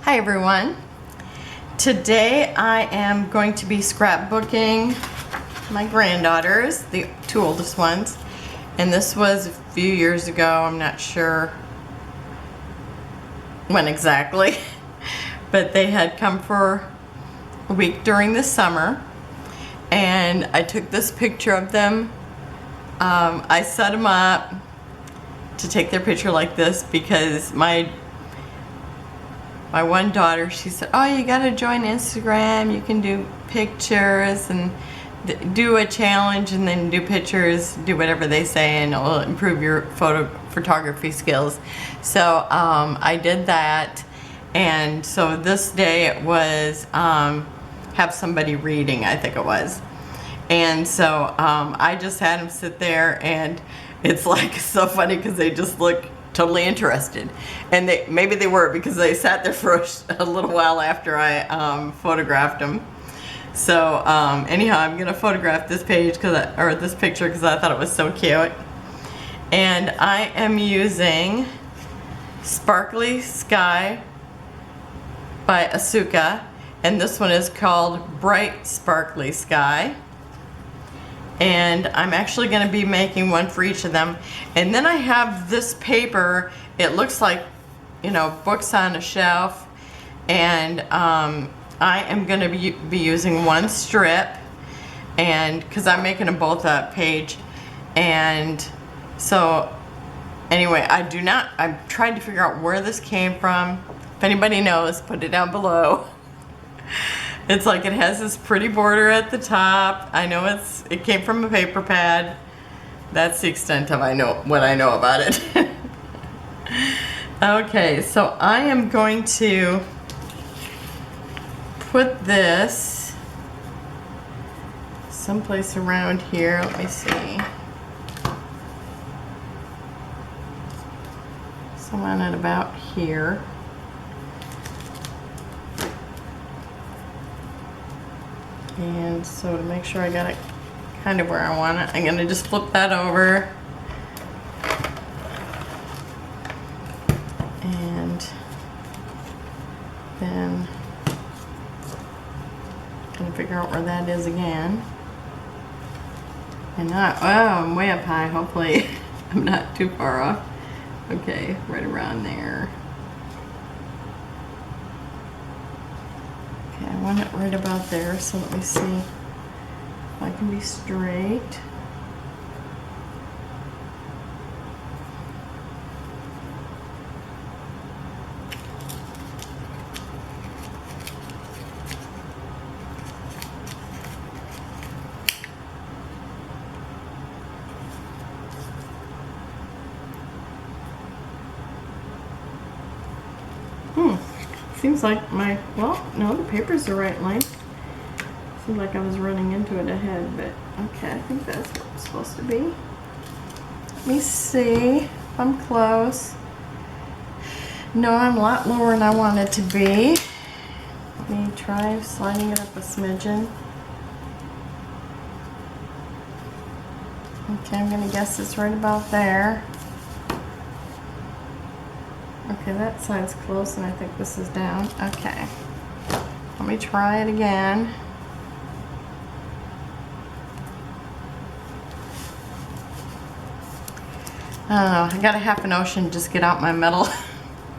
Hi everyone. Today I am going to be scrapbooking my granddaughters, the two oldest ones. And this was a few years ago, I'm not sure when exactly. But they had come for a week during the summer. And I took this picture of them. I set them up to take their picture like this because my one daughter, she said, oh, you gotta join Instagram, you can do pictures and do a challenge and then do pictures, do whatever they say, and it'll improve your photography skills. So I did that, and so this day it was have somebody reading, I think it was. And so I just had them sit there, and it's like so funny because they just look totally interested, and maybe they were because they sat there for a little while after I photographed them. So anyhow, I'm gonna photograph this page this picture because I thought it was so cute, and I am using Sparkly Sky by Asuka, and this one is called Bright Sparkly Sky. And I'm actually going to be making one for each of them. And then I have this paper. It looks like, you know, books on a shelf. And I am going to be using one strip, and because I'm making them both a page. And so anyway, I'm trying to figure out where this came from. If anybody knows, put it down below. It's like it has this pretty border at the top. I know it came from a paper pad. That's the extent of what I know about it. Okay, so I am going to put this someplace around here. Let me see. Someone at about here. And so to make sure I got it kind of where I want it, I'm going to just flip that over. And then I'm going to figure out where that is again. And not, oh, I'm way up high. Hopefully I'm not too far off. Okay, right around there. I want it right about there, so let me see if I can be straight. Seems like well, no, the paper's the right length. Seems like I was running into it ahead, but okay, I think that's what it's supposed to be. Let me see if I'm close. No, I'm a lot lower than I want it to be. Let me try sliding it up a smidgen. Okay, I'm gonna guess it's right about there. Okay, that side's close, and I think this is down. Okay. Let me try it again. I don't know. I got a half an ocean. Just get out my metal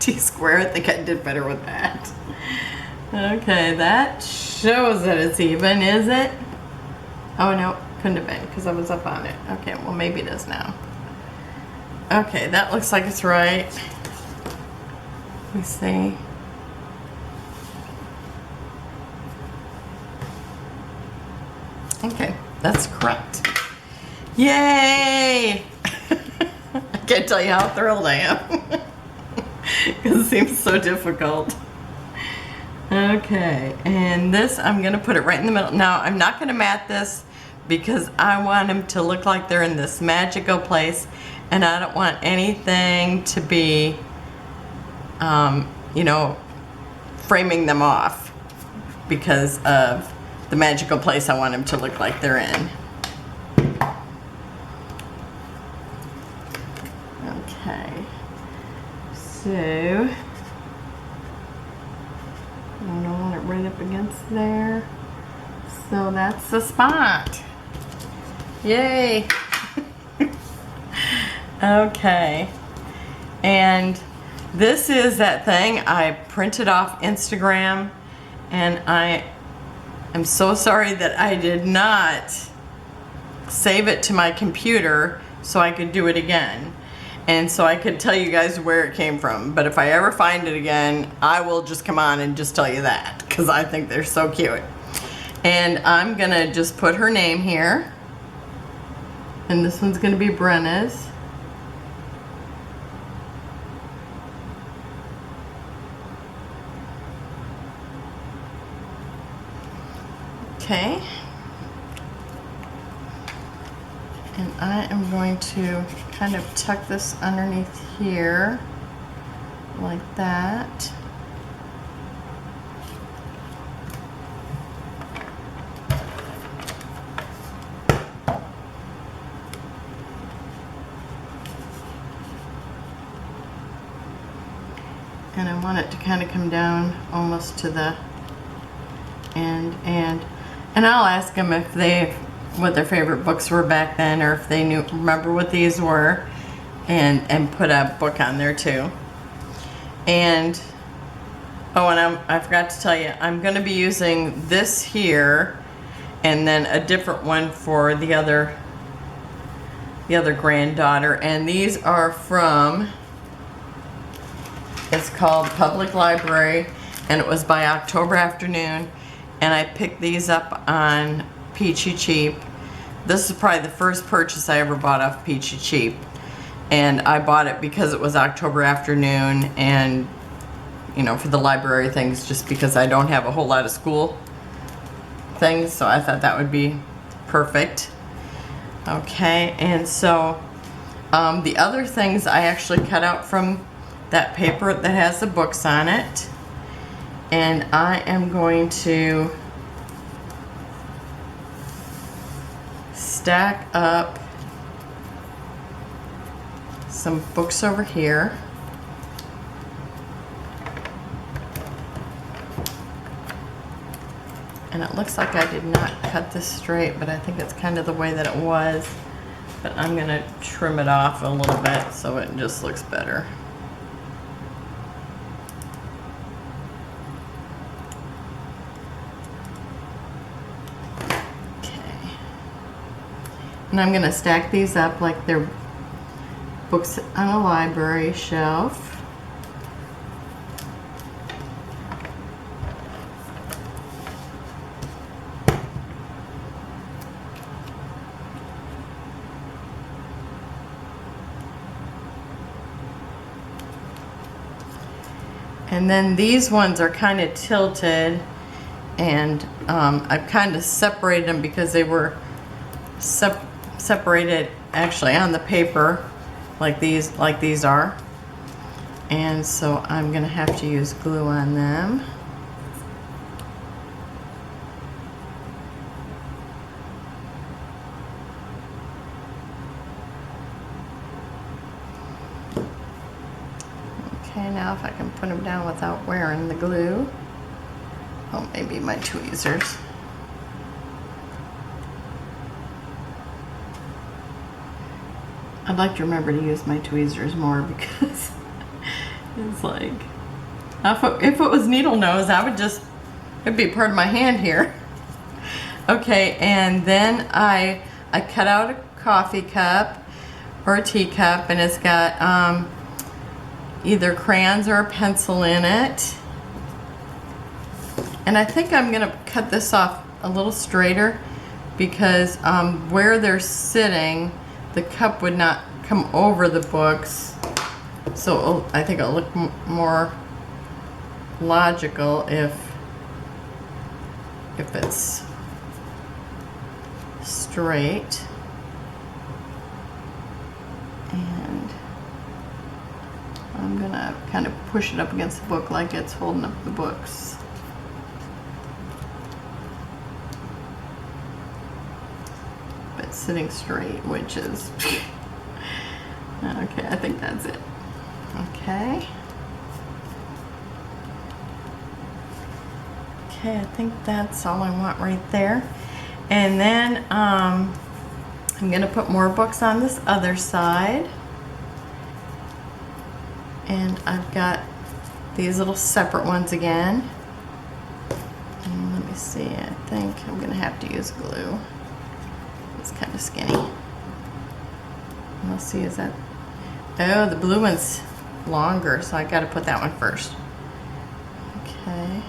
T-square. I think I did better with that. Okay, that shows that it's even, is it? Oh, no. Couldn't have been because I was up on it. Okay, well, maybe it is now. Okay, that looks like it's right. Let me see. Okay, that's correct. Yay! I can't tell you how thrilled I am. Because it seems so difficult. Okay, and this, I'm going to put it right in the middle. Now, I'm not going to mat this because I want them to look like they're in this magical place, and I don't want anything to be you know, framing them off because of the magical place I want them to look like they're in. Okay, so I don't want it right up against there. So that's the spot. Yay. Okay. And this is that thing I printed off Instagram, and I am so sorry that I did not save it to my computer so I could do it again. And so I could tell you guys where it came from. But if I ever find it again, I will just come on and just tell you that, because I think they're so cute. And I'm gonna just put her name here. And this one's gonna be Brenna's. Okay. And I am going to kind of tuck this underneath here, like that. And I want it to kind of come down almost to the end, and I'll ask them if what their favorite books were back then, or if they remember what these were, and put a book on there too. And oh, and I forgot to tell you, I'm going to be using this here, and then a different one for the other granddaughter. And these are from, it's called Public Library, and it was by October Afternoon, and I picked these up on Peachy Cheap. This is probably the first purchase I ever bought off Peachy Cheap, and I bought it because it was October Afternoon, and you know, for the library things, just because I don't have a whole lot of school things, so I thought that would be perfect. Okay, and so the other things I actually cut out from that paper that has the books on it, and I am going to stack up some books over here. And it looks like I did not cut this straight, but I think it's kind of the way that it was. But I'm going to trim it off a little bit so it just looks better. And I'm going to stack these up like they're books on a library shelf. And then these ones are kind of tilted, and I've kind of separated them because they were separated actually on the paper like these are, and so I'm gonna have to use glue on them. Okay, now if I can put them down without wearing the glue. Oh, maybe my tweezers. I'd like to remember to use my tweezers more, because it's like, if it was needle nose, it'd be part of my hand here. Okay, and then I cut out a coffee cup or a teacup, and it's got either crayons or a pencil in it. And I think I'm gonna cut this off a little straighter, because where they're sitting, the cup would not come over the books, so I think it'll look more logical if it's straight. And I'm gonna kind of push it up against the book like it's holding up the books. But sitting straight, which is okay, I think that's it. Okay. Okay, I think that's all I want right there. And then I'm gonna put more books on this other side. And I've got these little separate ones again. And let me see, I think I'm gonna have to use glue. It's kind of skinny. Let's see, is that, oh, the blue one's longer, so I gotta put that one first. Okay.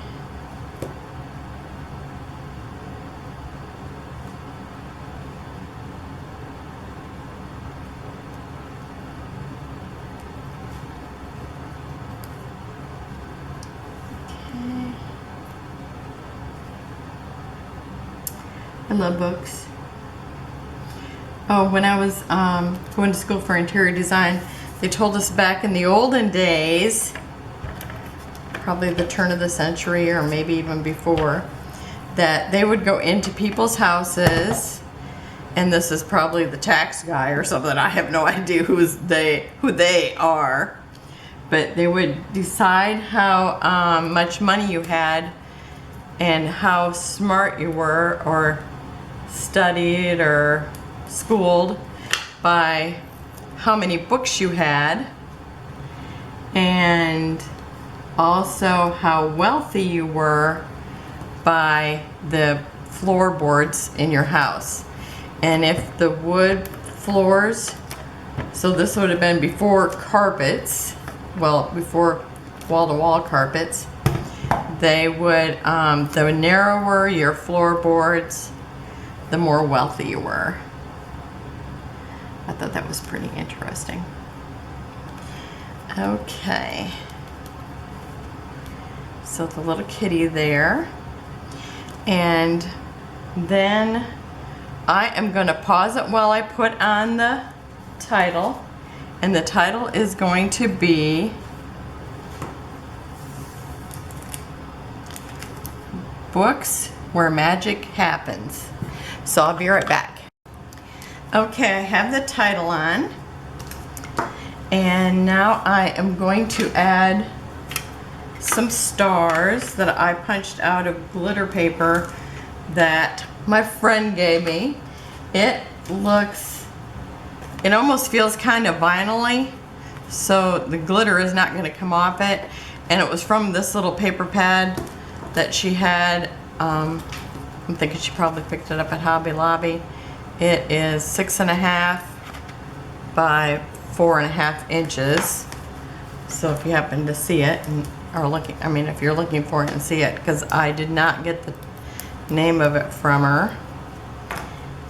I love books. Oh, when I was going to school for interior design, they told us back in the olden days, probably the turn of the century or maybe even before, that they would go into people's houses, and this is probably the tax guy or something. I have no idea who they are, but they would decide how much money you had and how smart you were or studied or schooled by how many books you had, and also how wealthy you were by the floorboards in your house. And if the wood floors, so this would have been before carpets, well, before wall-to-wall carpets, they would, the narrower your floorboards, the more wealthy you were. I thought that was pretty interesting. Okay. So the little kitty there. And then I am going to pause it while I put on the title. And the title is going to be Books Where Magic Happens. So I'll be right back. Okay, I have the title on. And now I am going to add some stars that I punched out of glitter paper that my friend gave me. It almost feels kind of vinyl-y, so the glitter is not going to come off it. And it was from this little paper pad that she had. I'm thinking she probably picked it up at Hobby Lobby. It is 6.5 by 4.5 inches. So if you happen to see it and are looking, I mean, if you're looking for it and see it, because I did not get the name of it from her.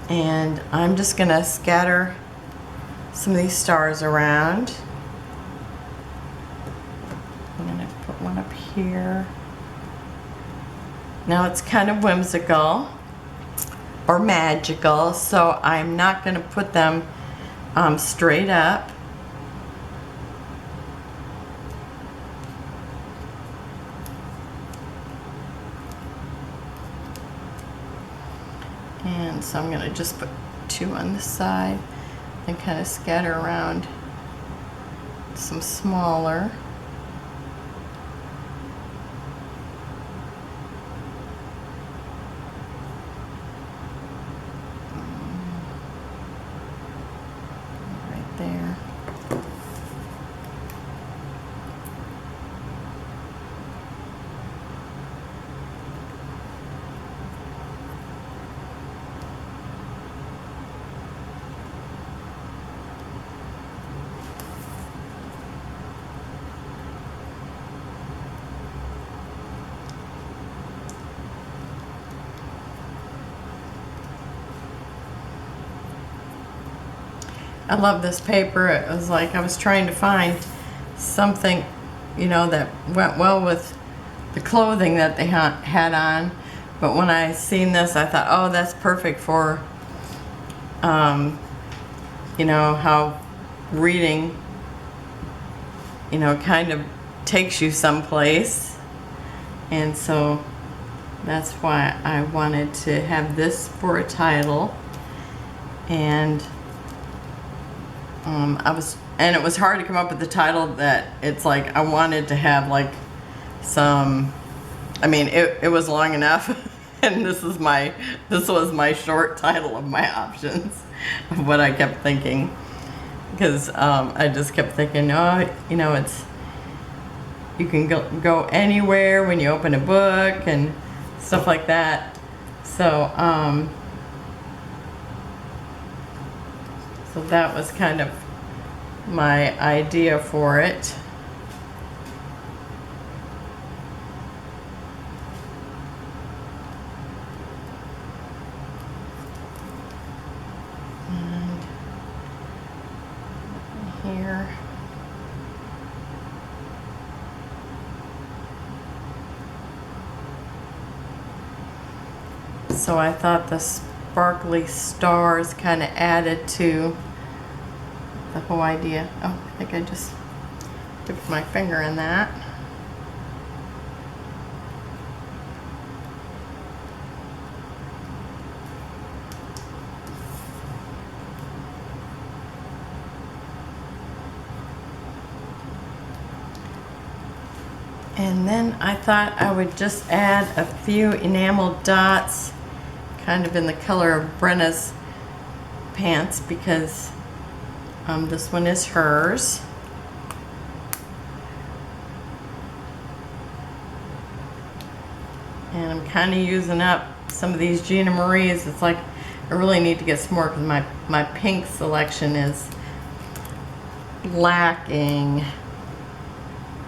And I'm just gonna scatter some of these stars around. I'm gonna put one up here. Now it's kind of whimsical or magical, so I'm not gonna put them straight up. And so I'm gonna just put 2 on this side and kind of scatter around some smaller. Right there. I love this paper. It was like I was trying to find something, you know, that went well with the clothing that they had on. But when I seen this, I thought, oh, that's perfect for, you know, how reading, you know, kind of takes you someplace. And so that's why I wanted to have this for a title. And it was hard to come up with the title that it's like I wanted to have like some I mean, it was long enough, and this was my short title of my options of what I kept thinking, because I just kept thinking, oh, you know, you can go anywhere when you open a book and stuff like that. So so that was kind of my idea for it. Here. So I thought the sparkly stars kind of added to the whole idea. Oh, I think I just dipped my finger in that. And then I thought I would just add a few enamel dots kind of in the color of Brenna's pants, because this one is hers. And I'm kind of using up some of these Gina Marie's. It's like I really need to get some more, because my pink selection is lacking.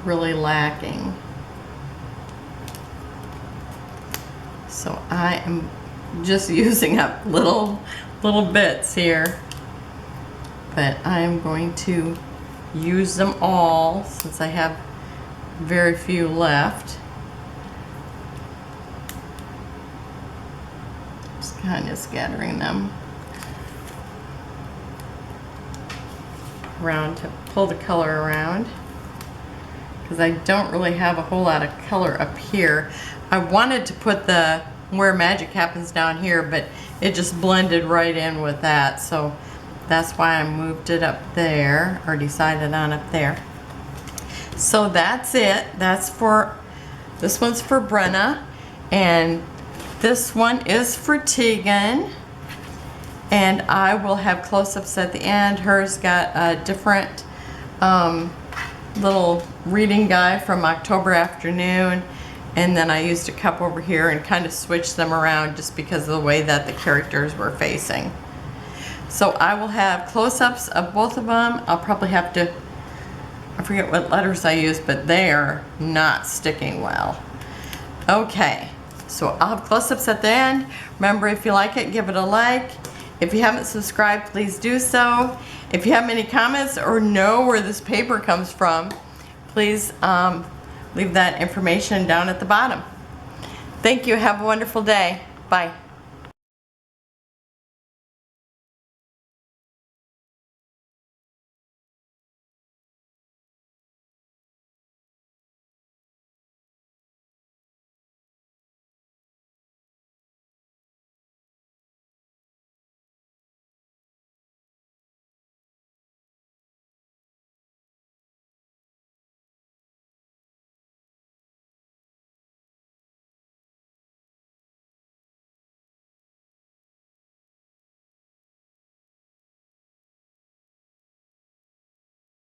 Really lacking. So I am just using up little bits here, but I am going to use them all since I have very few left. Just kind of scattering them around to pull the color around, because I don't really have a whole lot of color up here. I wanted to put the Where Magic Happens down here, but it just blended right in with that, so that's why I moved it up there, or decided on up there. So that's it. This one's for Brenna, and this one is for Tegan, and I will have close-ups at the end. Hers got a different little reading guide from October Afternoon, and then I used a cup over here and kind of switched them around just because of the way that the characters were facing. So I will have close-ups of both of them. I'll probably have to, I forget what letters I used, but they are not sticking well. Okay, so I'll have close-ups at the end. Remember, if you like it, give it a like. If you haven't subscribed, please do so. If you have any comments or know where this paper comes from, please leave that information down at the bottom. Thank you. Have a wonderful day. Bye.